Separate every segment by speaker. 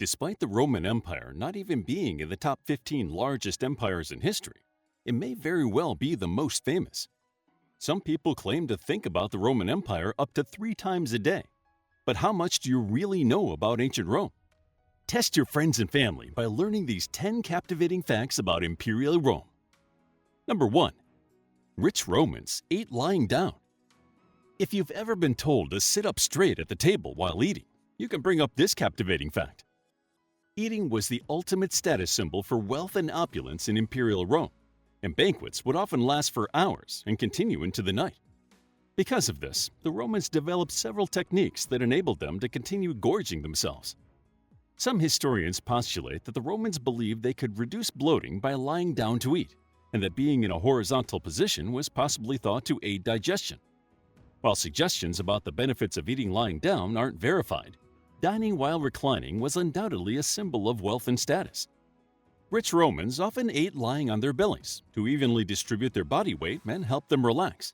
Speaker 1: Despite the Roman Empire not even being in the top 15 largest empires in history, it may very well be the most famous. Some people claim to think about the Roman Empire up to 3 times a day. But how much do you really know about ancient Rome? Test your friends and family by learning these 10 captivating facts about Imperial Rome. Number 1. Rich Romans ate lying down. If you've ever been told to sit up straight at the table while eating, you can bring up this captivating fact. Eating was the ultimate status symbol for wealth and opulence in Imperial Rome, and banquets would often last for hours and continue into the night. Because of this, the Romans developed several techniques that enabled them to continue gorging themselves. Some historians postulate that the Romans believed they could reduce bloating by lying down to eat, and that being in a horizontal position was possibly thought to aid digestion. While suggestions about the benefits of eating lying down aren't verified, dining while reclining was undoubtedly a symbol of wealth and status. Rich Romans often ate lying on their bellies to evenly distribute their body weight and help them relax.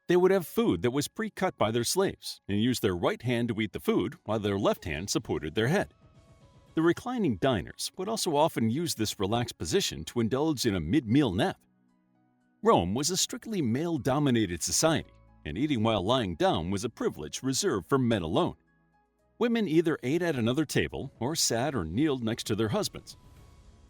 Speaker 1: They would have food that was pre-cut by their slaves and use their right hand to eat the food while their left hand supported their head. The reclining diners would also often use this relaxed position to indulge in a mid-meal nap. Rome was a strictly male-dominated society, and eating while lying down was a privilege reserved for men alone. Women either ate at another table or sat or kneeled next to their husbands.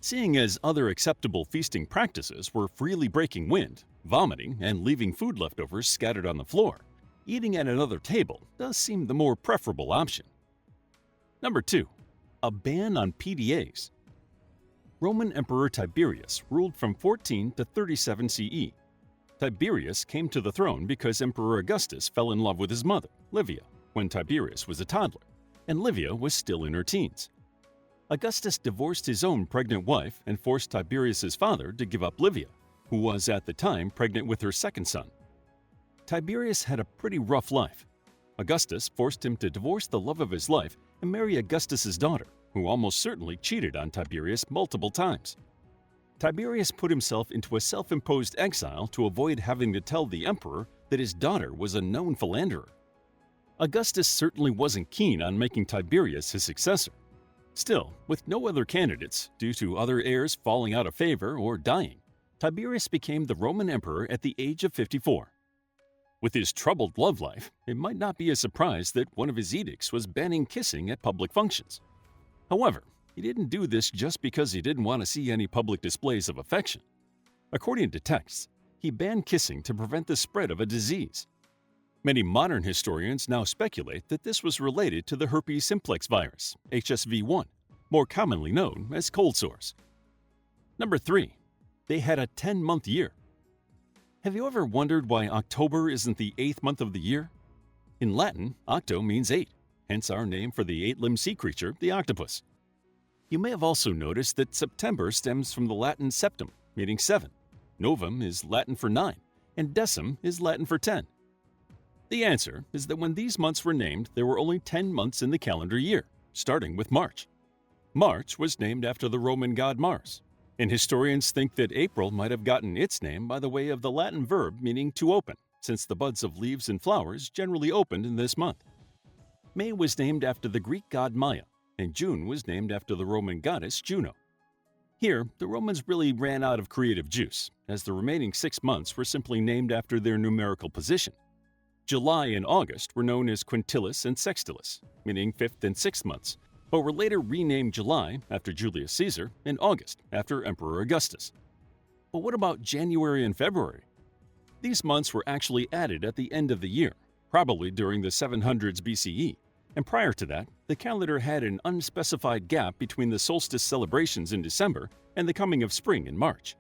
Speaker 1: Seeing as other acceptable feasting practices were freely breaking wind, vomiting, and leaving food leftovers scattered on the floor, eating at another table does seem the more preferable option. Number 2. A ban on PDAs. Roman Emperor Tiberius ruled from 14 to 37 CE. Tiberius came to the throne because Emperor Augustus fell in love with his mother, Livia, when Tiberius was a toddler, and Livia was still in her teens. Augustus divorced his own pregnant wife and forced Tiberius's father to give up Livia, who was at the time pregnant with her second son. Tiberius had a pretty rough life. Augustus forced him to divorce the love of his life and marry Augustus's daughter, who almost certainly cheated on Tiberius multiple times. Tiberius put himself into a self-imposed exile to avoid having to tell the emperor that his daughter was a known philanderer. Augustus certainly wasn't keen on making Tiberius his successor. Still, with no other candidates due to other heirs falling out of favor or dying, Tiberius became the Roman emperor at the age of 54. With his troubled love life, it might not be a surprise that one of his edicts was banning kissing at public functions. However, he didn't do this just because he didn't want to see any public displays of affection. According to texts, he banned kissing to prevent the spread of a disease. Many modern historians now speculate that this was related to the herpes simplex virus, HSV-1, more commonly known as cold sores. Number 3. They had a 10-month year. Have you ever wondered why October isn't the 8th month of the year? In Latin, octo means 8, hence our name for the 8-limbed sea creature, the octopus. You may have also noticed that September stems from the Latin septem, meaning 7. Novum is Latin for 9, and decim is Latin for 10. The answer is that when these months were named, there were only 10 months in the calendar year, starting with March. March was named after the Roman god Mars, and historians think that April might have gotten its name by the way of the Latin verb meaning to open, since the buds of leaves and flowers generally opened in this month. May was named after the Greek god Maya, and June was named after the Roman goddess Juno. Here, the Romans really ran out of creative juice, as the remaining 6 months were simply named after their numerical position. July and August were known as Quintilis and Sextilis, meaning 5th and 6th months, but were later renamed July after Julius Caesar and August after Emperor Augustus. But what about January and February? These months were actually added at the end of the year, probably during the 700s BCE, and prior to that, the calendar had an unspecified gap between the solstice celebrations in December and the coming of spring in March.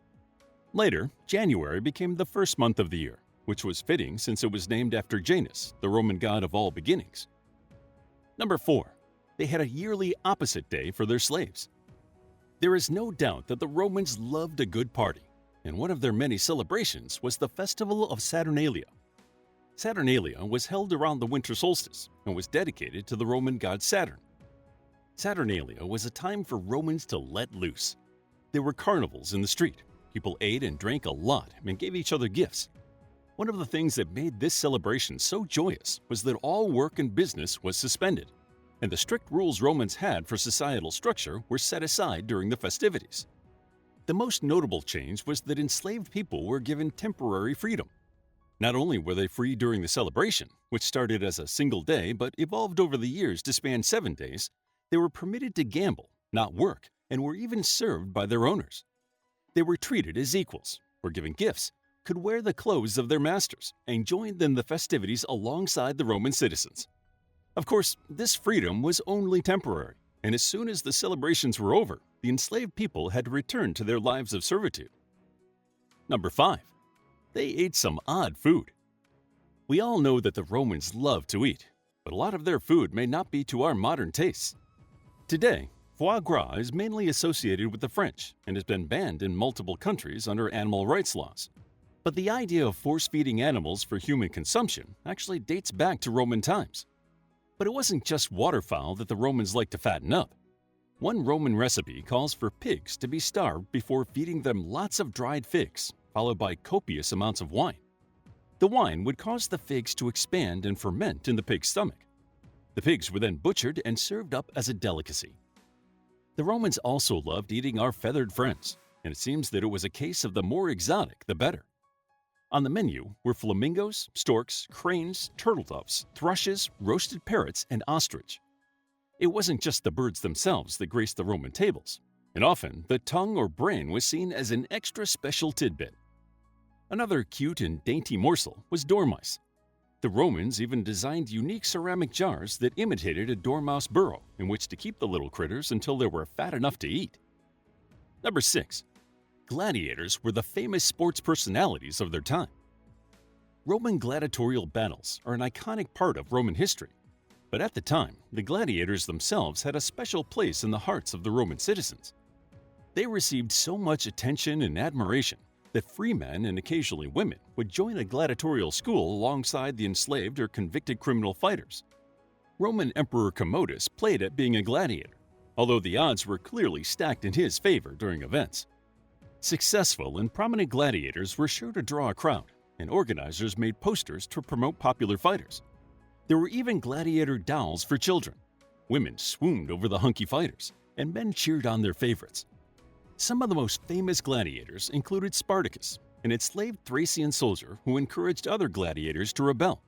Speaker 1: Later, January became the first month of the year, which was fitting since it was named after Janus, the Roman god of all beginnings. Number 4. They had a yearly opposite day for their slaves. There is no doubt that the Romans loved a good party, and one of their many celebrations was the festival of Saturnalia. Saturnalia was held around the winter solstice and was dedicated to the Roman god Saturn. Saturnalia was a time for Romans to let loose. There were carnivals in the street. People ate and drank a lot and gave each other gifts. One of the things that made this celebration so joyous was that all work and business was suspended. and the strict rules Romans had for societal structure were set aside during the festivities. The most notable change was that enslaved people were given temporary freedom. Not only were they free during the celebration, which started as a single day but evolved over the years to span 7 days, they were permitted to gamble, not work, and were even served by their owners. They were treated as equals, were given gifts, could wear the clothes of their masters, and joined in the festivities alongside the Roman citizens. Of course, this freedom was only temporary, and as soon as the celebrations were over, the enslaved people had to return to their lives of servitude. Number 5. They ate some odd food. We all know that the Romans loved to eat, but a lot of their food may not be to our modern tastes. Today, foie gras is mainly associated with the French and has been banned in multiple countries under animal rights laws. But the idea of force-feeding animals for human consumption actually dates back to Roman times. But it wasn't just waterfowl that the Romans liked to fatten up. One Roman recipe calls for pigs to be starved before feeding them lots of dried figs, followed by copious amounts of wine. The wine would cause the figs to expand and ferment in the pig's stomach. The pigs were then butchered and served up as a delicacy. The Romans also loved eating our feathered friends, and it seems that it was a case of the more exotic, the better. On the menu were flamingos, storks, cranes, turtle doves, thrushes, roasted parrots, and ostrich. It wasn't just the birds themselves that graced the Roman tables, and often the tongue or brain was seen as an extra special tidbit. Another cute and dainty morsel was dormice. The Romans even designed unique ceramic jars that imitated a dormouse burrow in which to keep the little critters until they were fat enough to eat. Number 6. Gladiators were the famous sports personalities of their time. Roman gladiatorial battles are an iconic part of Roman history, but at the time, the gladiators themselves had a special place in the hearts of the Roman citizens. They received so much attention and admiration that free men and occasionally women would join a gladiatorial school alongside the enslaved or convicted criminal fighters. Roman Emperor Commodus played at being a gladiator, although the odds were clearly stacked in his favor during events. Successful and prominent gladiators were sure to draw a crowd, and organizers made posters to promote popular fighters. There were even gladiator dolls for children. Women swooned over the hunky fighters, and men cheered on their favorites. Some of the most famous gladiators included Spartacus, an enslaved Thracian soldier who encouraged other gladiators to rebel;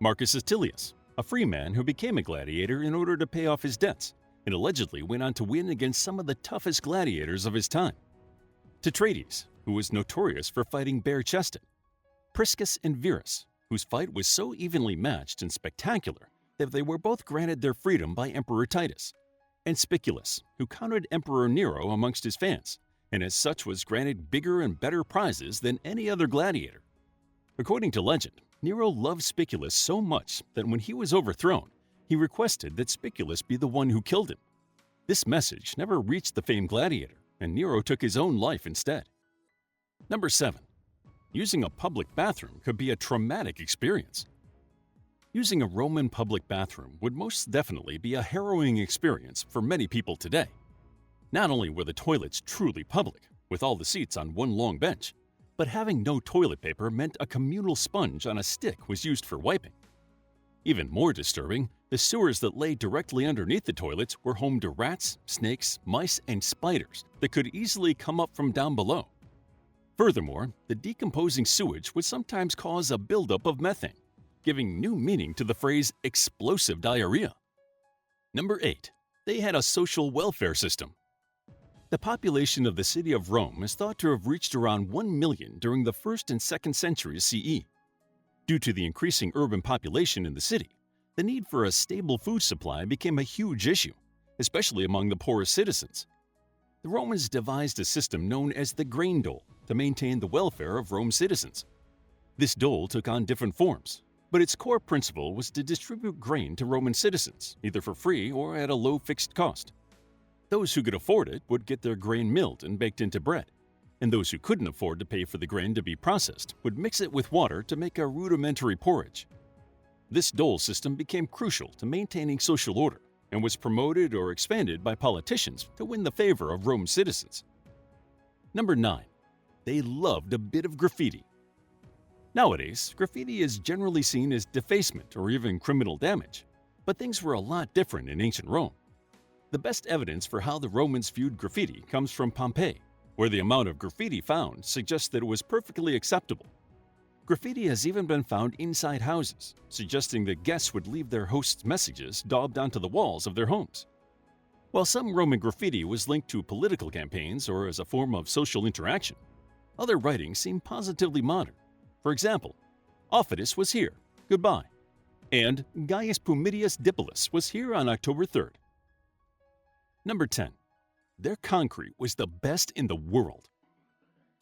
Speaker 1: Marcus Attilius, a free man who became a gladiator in order to pay off his debts, and allegedly went on to win against some of the toughest gladiators of his time; Tetraides, who was notorious for fighting bare-chested; Priscus and Verus, whose fight was so evenly matched and spectacular that they were both granted their freedom by Emperor Titus; and Spiculus, who counted Emperor Nero amongst his fans, and as such was granted bigger and better prizes than any other gladiator. According to legend, Nero loved Spiculus so much that when he was overthrown, he requested that Spiculus be the one who killed him. This message never reached the famed gladiator, and Nero took his own life instead. Number 7. Using a public bathroom could be a traumatic experience. Using a Roman public bathroom would most definitely be a harrowing experience for many people today. Not only were the toilets truly public, with all the seats on one long bench, but having no toilet paper meant a communal sponge on a stick was used for wiping. Even more disturbing, the sewers that lay directly underneath the toilets were home to rats, snakes, mice, and spiders that could easily come up from down below. Furthermore, the decomposing sewage would sometimes cause a buildup of methane, giving new meaning to the phrase explosive diarrhea. Number 8. They had a social welfare system. The population of the city of Rome is thought to have reached around 1 million during the 1st and 2nd centuries CE. Due to the increasing urban population in the city, the need for a stable food supply became a huge issue, especially among the poorest citizens. The Romans devised a system known as the grain dole to maintain the welfare of Rome's citizens. This dole took on different forms, but its core principle was to distribute grain to Roman citizens, either for free or at a low fixed cost. Those who could afford it would get their grain milled and baked into bread, and those who couldn't afford to pay for the grain to be processed would mix it with water to make a rudimentary porridge. This dole system became crucial to maintaining social order and was promoted or expanded by politicians to win the favor of Rome's citizens. Number 9. They loved a bit of graffiti. Nowadays, graffiti is generally seen as defacement or even criminal damage, But things were a lot different in ancient Rome. The best evidence for how the Romans viewed graffiti comes from Pompeii, where the amount of graffiti found suggests that it was perfectly acceptable. Graffiti has even been found inside houses, suggesting that guests would leave their hosts' messages daubed onto the walls of their homes. While some Roman graffiti was linked to political campaigns or as a form of social interaction, other writings seem positively modern. For example, Ofidus was here, goodbye, and Gaius Plumidius Dippolis was here on October 3rd. Number 10. Their concrete was the best in the world.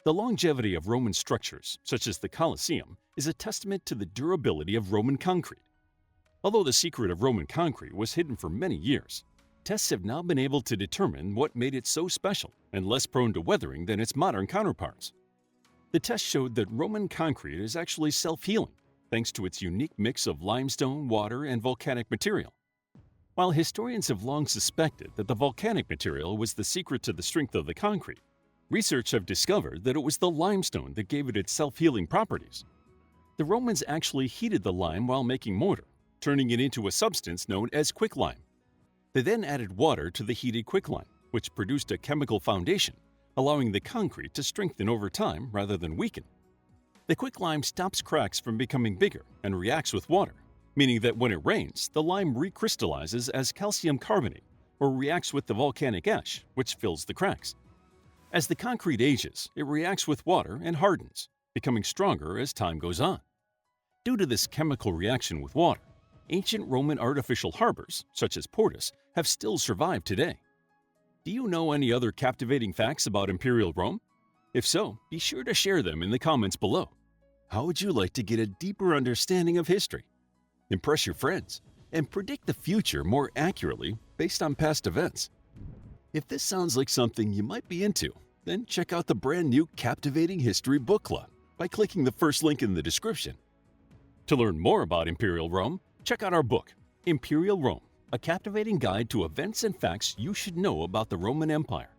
Speaker 1: The longevity of Roman structures, such as the Colosseum, is a testament to the durability of Roman concrete. Although the secret of Roman concrete was hidden for many years, tests have now been able to determine what made it so special and less prone to weathering than its modern counterparts. The test showed that Roman concrete is actually self-healing, thanks to its unique mix of limestone, water, and volcanic material. While historians have long suspected that the volcanic material was the secret to the strength of the concrete, research have discovered that it was the limestone that gave it its self-healing properties. The Romans actually heated the lime while making mortar, turning it into a substance known as quicklime. They then added water to the heated quicklime, which produced a chemical foundation, allowing the concrete to strengthen over time rather than weaken. The quicklime stops cracks from becoming bigger and reacts with water, meaning that when it rains, the lime recrystallizes as calcium carbonate or reacts with the volcanic ash, which fills the cracks. As the concrete ages, it reacts with water and hardens, becoming stronger as time goes on. Due to this chemical reaction with water, ancient Roman artificial harbors, such as Portus, have still survived today. Do you know any other captivating facts about Imperial Rome? If so, be sure to share them in the comments below. How would you like to get a deeper understanding of history, impress your friends, and predict the future more accurately based on past events? If this sounds like something you might be into, then check out the brand new Captivating History Book Club by clicking the first link in the description. To learn more about Imperial Rome, check out our book, Imperial Rome, a captivating guide to events and facts you should know about the Roman Empire.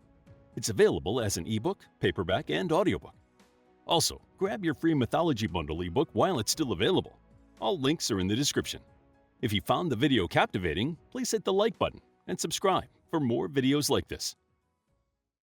Speaker 1: It's available as an ebook, paperback, and audiobook. Also, grab your free mythology bundle ebook while it's still available. All links are in the description. If you found the video captivating, please hit the like button and subscribe for more videos like this.